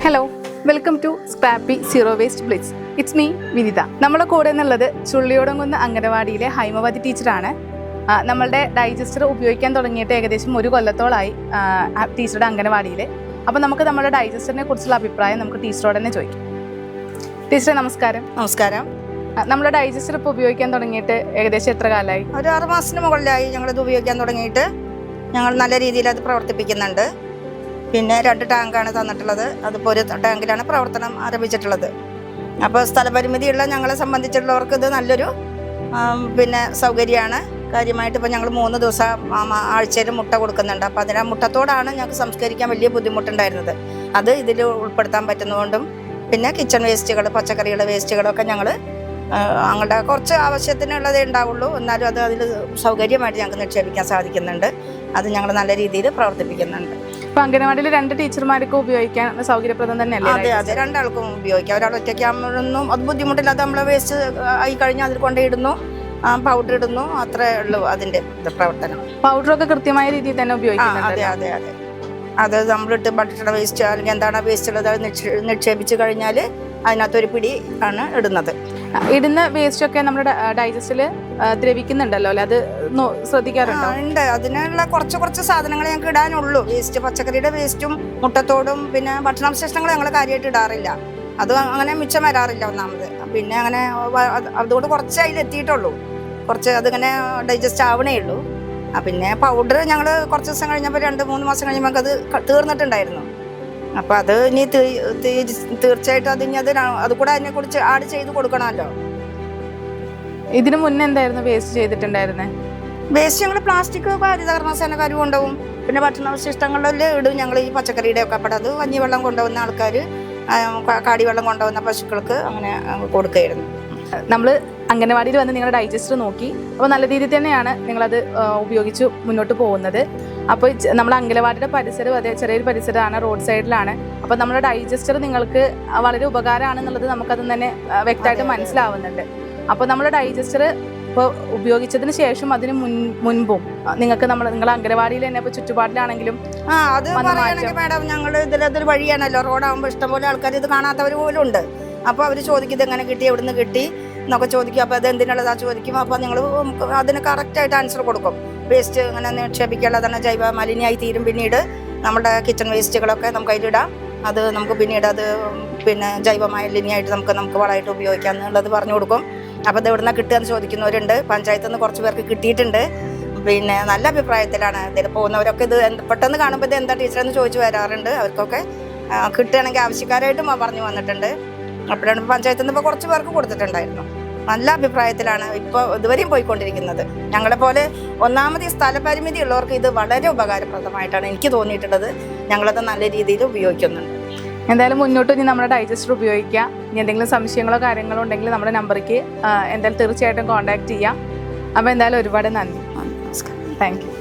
Hello, welcome to Scrappy Zero Waste Blitz. It's me Vinitha. നമ്മുടെ കൂടെ എന്നുള്ളത് ചുള്ളിയോടങ്കുന്ന അംഗനവാടിയിലെ ഹൈമവതി ടീച്ചറാണ്. നമ്മളുടെ ഡൈജസ്റ്റർ ഉപയോഗിക്കാൻ തുടങ്ങിയിട്ട് ഏകദേശം 1 കൊല്ലത്തോളമായി ടീച്ചറുടെ അംഗനവാടിയിൽ. അപ്പോൾ നമുക്ക് നമ്മുടെ ഡൈജസ്റ്ററിനെ കുറിച്ചുള്ള അഭിപ്രായം നമുക്ക് ടീച്ചറോട് തന്നെ ചോദിക്കാം. ടീച്ചറെ നമസ്കാരം. നമസ്കാരം. നമ്മുടെ ഡൈജസ്റ്റർ ഇപ്പോൾ ഉപയോഗിക്കാൻ തുടങ്ങിയിട്ട് ഏകദേശം എത്ര കാലമായി? ഒരു 6 മാസത്തിന് മുകളിലായി ഞങ്ങളിത് ഉപയോഗിക്കാൻ തുടങ്ങിയിട്ട്. ഞങ്ങൾ നല്ല രീതിയിൽ അത് പ്രവർത്തിപ്പിക്കുന്നുണ്ട്. പിന്നെ 2 ടാങ്കാണ് തന്നിട്ടുള്ളത്. അതിപ്പോൾ ഒരു ടാങ്കിലാണ് പ്രവർത്തനം ആരംഭിച്ചിട്ടുള്ളത്. അപ്പോൾ സ്ഥലപരിമിതിയുള്ള ഞങ്ങളെ സംബന്ധിച്ചുള്ളവർക്ക് ഇത് നല്ലൊരു സൗകര്യമാണ്. കാര്യമായിട്ട് ഇപ്പോൾ ഞങ്ങൾ 3 ദിവസം ആഴ്ചയിൽ മുട്ട കൊടുക്കുന്നുണ്ട്. അപ്പോൾ അതിന് മുട്ടത്തോടാണ് ഞങ്ങൾക്ക് സംസ്കരിക്കാൻ വലിയ ബുദ്ധിമുട്ടുണ്ടായിരുന്നത്. അത് ഇതിൽ ഉൾപ്പെടുത്താൻ പറ്റുന്നതുകൊണ്ടും പിന്നെ കിച്ചൺ വേസ്റ്റുകൾ, പച്ചക്കറികളുടെ വേസ്റ്റുകളൊക്കെ ഞങ്ങൾ ഞങ്ങളുടെ കുറച്ച് ആവശ്യത്തിനുള്ളതേ ഉണ്ടാവുള്ളൂ, എന്നാലും അത് അതിൽ സൗകര്യമായിട്ട് ഞങ്ങൾക്ക് നിക്ഷേപിക്കാൻ സാധിക്കുന്നുണ്ട്. അത് ഞങ്ങൾ നല്ല രീതിയിൽ പ്രവർത്തിപ്പിക്കുന്നുണ്ട്. ഇപ്പൊ അംഗനവാടിയിൽ 2 ടീച്ചർമാർക്ക് ഉപയോഗിക്കാൻ സൗകര്യപ്രദം തന്നെയല്ലേ? അതെ അതെ, 2 ആൾക്കും ഉപയോഗിക്കാം. ഒരാൾ ഒറ്റയ്ക്കാകുമ്പോഴൊന്നും അത് ബുദ്ധിമുട്ടില്ലാതെ നമ്മൾ വേസ്റ്റ് ആയി കഴിഞ്ഞാൽ അതിൽ കൊണ്ടുപോയിടുന്നു, പൗഡർ ഇടുന്നു, അത്രേ ഉള്ളൂ അതിന്റെ പ്രവർത്തനം. പൗഡറൊക്കെ കൃത്യമായ രീതിയിൽ തന്നെ ഉപയോഗിക്കാം. അതെ അതെ അതെ, അത് നമ്മളിട്ട് ഭക്ഷണ വേസ്റ്റ് അല്ലെങ്കിൽ എന്താണ് വേസ്റ്റ് ഉള്ളത് അത് നിക്ഷേപിച്ച് കഴിഞ്ഞാൽ അതിനകത്തൊരു പിടി ആണ് ഇടുന്നത്. ഇടുന്ന വേസ്റ്റ് ഒക്കെ നമ്മുടെ ഡൈജസ്റ്റിൽ ദ്രവിക്കുന്നുണ്ടല്ലോ അല്ലെ? അത് ശ്രദ്ധിക്കാറുണ്ടോ? ഉണ്ട്. അതിനുള്ള കുറച്ച് സാധനങ്ങൾ ഞങ്ങൾക്ക് ഇടാനുള്ളൂ. വേസ്റ്റ്, പച്ചക്കറിയുടെ വേസ്റ്റും മുട്ടത്തോടും പിന്നെ ഭക്ഷണാവശിഷ്ടങ്ങൾ ഞങ്ങൾ കാര്യമായിട്ട് ഇടാറില്ല. അത് അങ്ങനെ മിച്ചം വരാറില്ല ഒന്നാമത്. പിന്നെ അങ്ങനെ അതുകൊണ്ട് കുറച്ച് അതിലെത്തിയിട്ടുള്ളൂ. കുറച്ച് അതിങ്ങനെ ഡൈജസ്റ്റ് ആവണേ ഉള്ളൂ. പിന്നെ പൗഡർ ഞങ്ങൾ കുറച്ച് ദിവസം കഴിഞ്ഞപ്പോൾ 2-3 മാസം കഴിഞ്ഞപ്പോൾ അത് തീർന്നിട്ടുണ്ടായിരുന്നു. അപ്പോൾ അത് ഇനി തീർച്ചയായിട്ടും അത് കൂടെ അതിനെക്കുറിച്ച് ആഡ് ചെയ്ത് കൊടുക്കണമല്ലോ. ഇതിനു മുന്നേ എന്തായിരുന്നു വേസ്റ്റ് ചെയ്തിട്ടുണ്ടായിരുന്നത്? വേസ്റ്റ് ഞങ്ങൾ പ്ലാസ്റ്റിക് ഹരിതകർമ്മസേനക്കാർ കൊണ്ടുപോകും. പിന്നെ ഭക്ഷണാവശിഷ്ടങ്ങളിൽ ഇടും ഞങ്ങൾ ഈ പച്ചക്കറിയുടെ ഒക്കെ. അപ്പോൾ അത് കഞ്ഞിവെള്ളം കൊണ്ടുപോകുന്ന ആൾക്കാർ, കാടിവെള്ളം കൊണ്ടുപോകുന്ന പശുക്കൾക്ക് അങ്ങനെ കൊടുക്കുകയായിരുന്നു. നമ്മൾ അംഗനവാടിയിൽ വന്ന് നിങ്ങളുടെ ഡൈജസ്റ്റർ നോക്കി. അപ്പോൾ നല്ല രീതിയിൽ തന്നെയാണ് നിങ്ങളത് ഉപയോഗിച്ച് മുന്നോട്ട് പോകുന്നത്. അപ്പോൾ നമ്മുടെ അംഗനവാടിയുടെ പരിസരം അതേ ചെറിയൊരു പരിസരമാണ്, റോഡ് സൈഡിലാണ്. അപ്പോൾ നമ്മുടെ ഡൈജസ്റ്റർ നിങ്ങൾക്ക് വളരെ ഉപകാരമാണെന്നുള്ളത് നമുക്കത് തന്നെ വ്യക്തമായിട്ട് മനസ്സിലാവുന്നുണ്ട്. അപ്പോൾ നമ്മുടെ ഡൈജസ്റ്റർ ഇപ്പോൾ ഉപയോഗിച്ചതിന് ശേഷം അതിന് മുൻപും നിങ്ങൾക്ക് നിങ്ങളുടെ അംഗനവാടിയിൽ തന്നെ ഇപ്പോൾ ചുറ്റുപാടിലാണെങ്കിലും അത് പറയുകയാണെങ്കിൽ മാഡം, ഞങ്ങൾ ഇതിലതൊരു വഴിയാണല്ലോ, റോഡാകുമ്പോൾ ഇഷ്ടംപോലെ ആൾക്കാർ ഇത് കാണാത്തവർ പോലും ഉണ്ട്. അപ്പോൾ അവർ ചോദിക്കും ഇത് എങ്ങനെ കിട്ടി, എവിടുന്ന് കിട്ടി എന്നൊക്കെ ചോദിക്കും. അപ്പോൾ അത് എന്തിനുള്ളതാ ചോദിക്കും. അപ്പോൾ നിങ്ങൾ അതിന് കറക്റ്റായിട്ട് ആൻസർ കൊടുക്കും. വേസ്റ്റ് ഇങ്ങനെ നിക്ഷേപിക്കാനുള്ളതാണ്, ജൈവ മാലിന്യമായി തീരും. പിന്നീട് നമ്മുടെ കിച്ചൺ വേസ്റ്റുകളൊക്കെ നമുക്ക് അതിലിടാം. അത് നമുക്ക് പിന്നീട് അത് ജൈവ മാലിന്യമായിട്ട് നമുക്ക് വളമായിട്ട് ഉപയോഗിക്കാം എന്നുള്ളത് പറഞ്ഞു കൊടുക്കും. അപ്പോൾ ഇത് എവിടുന്ന കിട്ടുക എന്ന് ചോദിക്കുന്നവരുണ്ട്. പഞ്ചായത്തിൽ നിന്ന് കുറച്ച് പേർക്ക് കിട്ടിയിട്ടുണ്ട്. പിന്നെ നല്ല അഭിപ്രായത്തിലാണ് ഇതിൽ പോകുന്നവരൊക്കെ. ഇത് പെട്ടെന്ന് കാണുമ്പോൾ ഇത് എന്താ ടീച്ചറെന്ന് ചോദിച്ചു വരാറുണ്ട്. അവർക്കൊക്കെ കിട്ടുകയാണെങ്കിൽ ആവശ്യക്കാരായിട്ടും പറഞ്ഞു വന്നിട്ടുണ്ട്. അപ്പോഴാണ് പഞ്ചായത്തിൽ നിന്ന് ഇപ്പോൾ കുറച്ച് പേർക്ക് കൊടുത്തിട്ടുണ്ടായിരുന്നു. നല്ല അഭിപ്രായത്തിലാണ് ഇപ്പോൾ ഇതുവരെയും പോയിക്കൊണ്ടിരിക്കുന്നത്. ഞങ്ങളെപ്പോലെ ഒന്നാമത് ഈ സ്ഥലപരിമിതി ഉള്ളവർക്ക് ഇത് വളരെ ഉപകാരപ്രദമായിട്ടാണ് എനിക്ക് തോന്നിയിട്ടുള്ളത്. ഞങ്ങളത് നല്ല രീതിയിൽ ഉപയോഗിക്കുന്നുണ്ട്. എന്തായാലും മുന്നോട്ട് ഇനി നമ്മുടെ ഡൈജസ്റ്റർ ഉപയോഗിക്കുക. ഇനി എന്തെങ്കിലും സംശയങ്ങളോ കാര്യങ്ങളോ ഉണ്ടെങ്കിൽ നമ്മുടെ നമ്പറിലേക്ക് എന്തായാലും തീർച്ചയായിട്ടും കോൺടാക്ട് ചെയ്യാം. അപ്പോൾ എന്തായാലും ഒരുപാട് നന്ദി. നമസ്കാരം. Thank you.